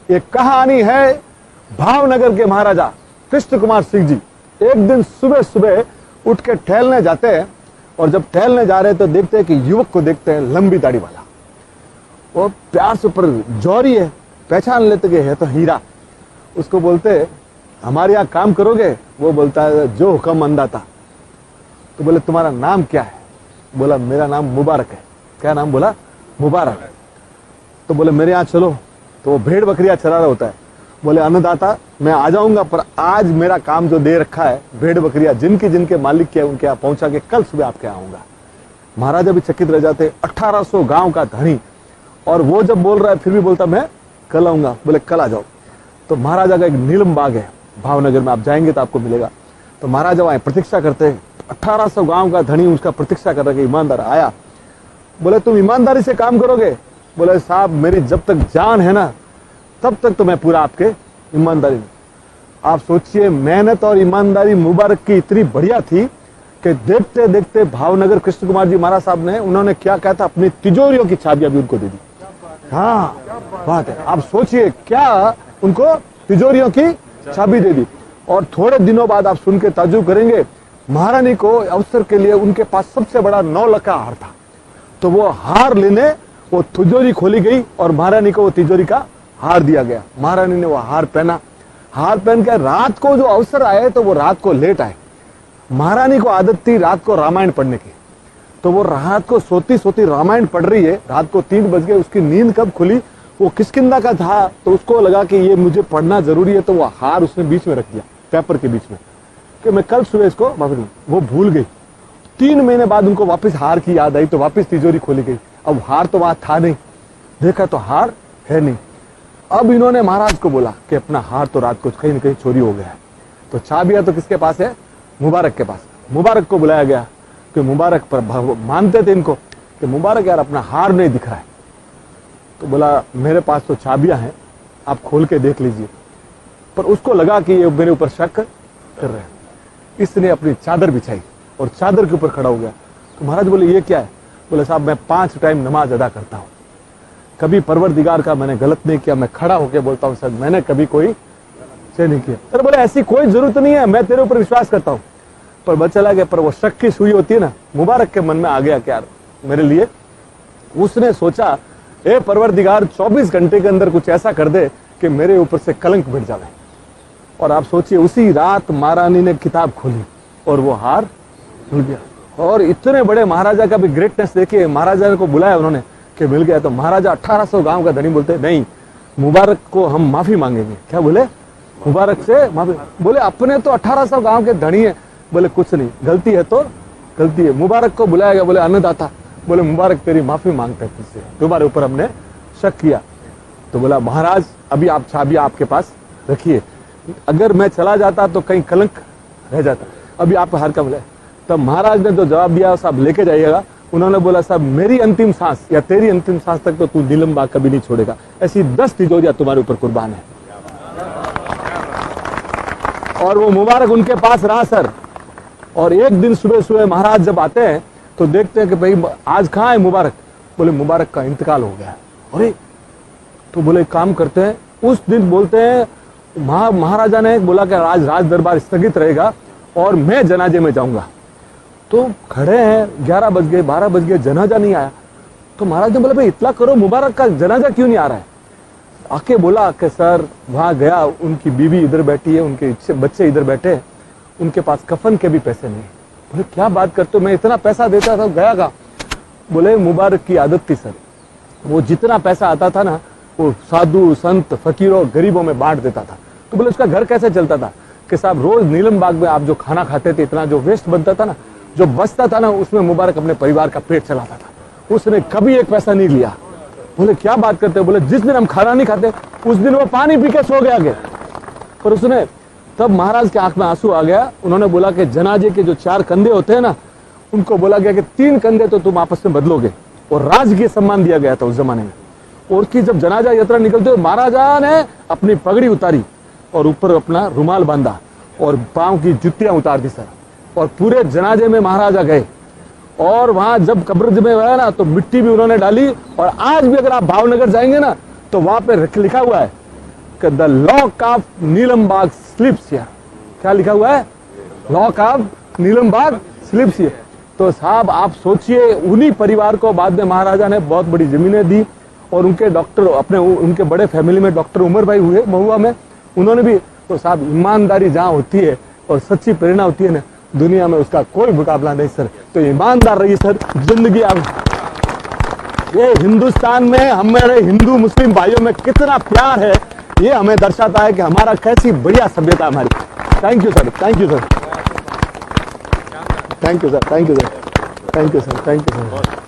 एक कहानी है भावनगर के महाराजा कृष्ण कुमार सिंह जी। एक दिन सुबह सुबह उठ के टहलने जाते हैं और जब टहलने जा रहे हैं तो देखते हैं कि युवक को देखते हैं, लंबी दाढ़ी वाला, वो प्यार से ऊपर जौहरी है, पहचान लेते कि है तो हीरा। उसको बोलते हमारे यहाँ काम करोगे? वो बोलता है जो हुक्म अंदाता। तो बोले तुम्हारा नाम क्या है? बोला मेरा नाम मुबारक है। क्या नाम? बोला मुबारक। तो बोले मेरे यहाँ चलो। तो वो भेड़ बकरियां चरा रहा होता है। बोले अन्नदाता मैं आ जाऊंगा, पर आज मेरा काम जो दे रखा है, भेड़ बकरियां जिनके जिनके मालिक के उनके यहाँ पहुंचा के कल सुबह आपके यहाँ आऊंगा। महाराजा भी चकित रह जाते, 1800 गांव का धनी, और वो जब बोल रहा है फिर भी बोलता मैं कल आऊंगा। बोले कल आ जाओ। तो महाराजा का एक नीलम बाग है भावनगर में, आप जाएंगे तो आपको मिलेगा। तो महाराजा वहां प्रतीक्षा करते हैं, 1800 गांव का धनी उसका प्रतीक्षा कर रहा है। ईमानदार आया। बोले तुम ईमानदारी से काम करोगे? बोले साहब मेरी जब तक जान है ना तब तक तो मैं पूरा आपके ईमानदारी में। आप सोचिए मेहनत और ईमानदारी मुबारक की इतनी बढ़िया थी कि देखते देखते भावनगर कृष्ण कुमार जी महाराज साहब ने, उन्होंने क्या कहा था, अपनी तिजोरियों की चाबियां भी उनको दे दी। हाँ बात है, आप सोचिए क्या, उनको तिजोरियों की चाबी दे दी। और थोड़े दिनों बाद आप सुन के ताज्जुब करेंगे, महारानी को अवसर के लिए उनके पास सबसे बड़ा 9 लाख का हार था। तो वो हार लेने वो तिजोरी खोली गई और महारानी को वो तिजोरी का हार दिया गया। महारानी ने वो हार पहना। हार पहन के रात को जो अवसर आए तो वो रात को लेट आए। महारानी को आदत थी रात को रामायण पढ़ने की, तो वो रात को सोती सोती रामायण पढ़ रही है। रात को 3 बज गए, उसकी नींद कब खुली? वो किष्किंधा का था, तो उसको लगा कि ये मुझे पढ़ना जरूरी है, तो वो हार उसने बीच में रख दिया, पेपर के बीच में, कि मैं कल सुबह इसको वापस। वो भूल गई। 3 महीने बाद उनको वापस हार की याद आई, तो वापस तिजोरी खोली गई। अब हार तो वहां था नहीं, देखा तो हार है नहीं। अब इन्होंने महाराज को बोला कि अपना हार तो रात को कहीं न कहीं चोरी हो गया है। तो चाबियां तो किसके पास है? मुबारक के पास। मुबारक को बुलाया गया कि मुबारक पर मानते थे इनको कि मुबारक यार अपना हार नहीं दिख रहा है। तो बोला मेरे पास तो चाबियां हैं, आप खोल के देख लीजिए। पर उसको लगा कि ये मेरे ऊपर शक कर रहे हैं। इसने अपनी चादर बिछाई और चादर के ऊपर खड़ा हो गया। तो महाराज बोले ये क्या है? बोले साहब मैं 5 टाइम नमाज अदा करता हूँ, कभी परवरदिगार का मैंने गलत नहीं किया। मैं खड़ा होकर बोलता हूँ सर मैंने कभी कोई से नहीं किया। सर बोले ऐसी कोई जरूरत नहीं है, मैं तेरे ऊपर विश्वास करता हूँ। पर बच चला गया। पर वो शक की सुई होती है ना, मुबारक के मन में आ गया कि यार मेरे लिए। उसने सोचा ए परवरदिगार 24 घंटे के अंदर कुछ ऐसा कर दे कि मेरे ऊपर से कलंक मिट जाए। और आप सोचिए उसी रात महारानी ने किताब खोली और वो हार मिल गया। और इतने बड़े महाराजा का भी ग्रेटनेस देखिए, महाराजा को बुलाया उन्होंने कि मिल गया। तो महाराजा 1800 गांव का धनी बोलते नहीं, मुबारक को हम माफी मांगेंगे। क्या बोले? मुबारक से माफी। बोले अपने तो 1800 गांव के धनी है। बोले कुछ नहीं, गलती है तो गलती है। मुबारक को बुलाया गया। बोले अन्नदाता। बोले मुबारक तेरी माफी मांगते हैं तुझसे, तुम्हारे ऊपर हमने शक किया। तो बोला महाराज अभी आप चाबियां आपके पास रखिए, अगर मैं चला जाता तो कहीं कलंक रह जाता, अभी आप हार का मिला। तब महाराज ने जो जवाब दिया साहब लेके जाइएगा। उन्होंने बोला साहब मेरी अंतिम सांस या तेरी अंतिम सांस तक तो तू नीलम बाग कभी नहीं छोड़ेगा, ऐसी 10 तिजोरियां तुम्हारे ऊपर कुर्बान है। और वो मुबारक उनके पास रहा सर। और एक दिन सुबह सुबह महाराज जब आते हैं तो देखते हैं कि भाई आज कहाँ है मुबारक? बोले मुबारक का इंतकाल हो गया। अरे तो बोले काम करते हैं, उस दिन बोलते हैं महाराजा ने बोला कि आज राज दरबार स्थगित रहेगा और मैं जनाजे में जाऊंगा। तो खड़े हैं, 11 बज गए, 12 बज गए, जनाजा नहीं आया। तो महाराज ने बोला भाई इतला करो, मुबारक का जनाजा क्यों नहीं आ रहा है? आके बोला कि सर वहां गया, उनकी बीवी इधर बैठी है, उनके बच्चे इधर बैठे हैं, उनके पास कफन के भी पैसे नहीं। बोले क्या बात करते हो, मैं इतना पैसा देता था, गया का? बोले मुबारक की आदत थी सर, वो जितना पैसा आता था ना वो साधु संत फकीरों गरीबों में बांट देता था। तो बोले उसका घर कैसे चलता था? कि साहब रोज नीलम बाग में आप जो खाना खाते थे, इतना जो वेस्ट बनता था ना, जो बचता था ना, उसमें मुबारक अपने परिवार का पेट चलाता था, उसने कभी एक पैसा नहीं लिया। बोले क्या बात करते हो? बोले जिस दिन हम खाना नहीं खाते उस दिन वो पानी पी के सो गया आगे। पर उसने, तब महाराज के आंख में आंसू आ गया। उन्होंने बोला कि जनाजे के जो 4 कंधे होते हैं ना, उनको बोला गया कि 3 कंधे तो तुम आपस में बदलोगे। और राजकीय सम्मान दिया गया था उस जमाने में। और की जब जनाजा यात्रा निकलते महाराजा ने अपनी पगड़ी उतारी और ऊपर अपना रुमाल बांधा और पांव की जुतियां उतार दी सर। और पूरे जनाजे में महाराजा गए। और वहां जब कब्र में गया ना तो मिट्टी भी उन्होंने डाली। और आज भी अगर आप भावनगर जाएंगे ना तो वहां पे लिखा हुआ है the lock of Neelambag slips here. क्या लिखा हुआ है? Lock of Neelambag slips here. तो साहब आप सोचिए, उन्हीं परिवार को बाद में महाराजा ने बहुत बड़ी जमीनें दी और उनके डॉक्टर अपने उनके बड़े फैमिली में डॉक्टर उमर भाई हुए महुआ में, उन्होंने भी। तो साहब ईमानदारी जहाँ होती है और सच्ची प्रेरणा होती है ना, दुनिया में उसका कोई मुकाबला नहीं सर। तो ईमानदार रहिए सर, जिंदगी आप। ये हिंदुस्तान में हमारे हिंदू मुस्लिम भाइयों में कितना प्यार है, ये हमें दर्शाता है कि हमारा कैसी बढ़िया सभ्यता हमारी। Thank you sir, thank you sir, thank you sir, thank you sir, thank you sir, thank you sir.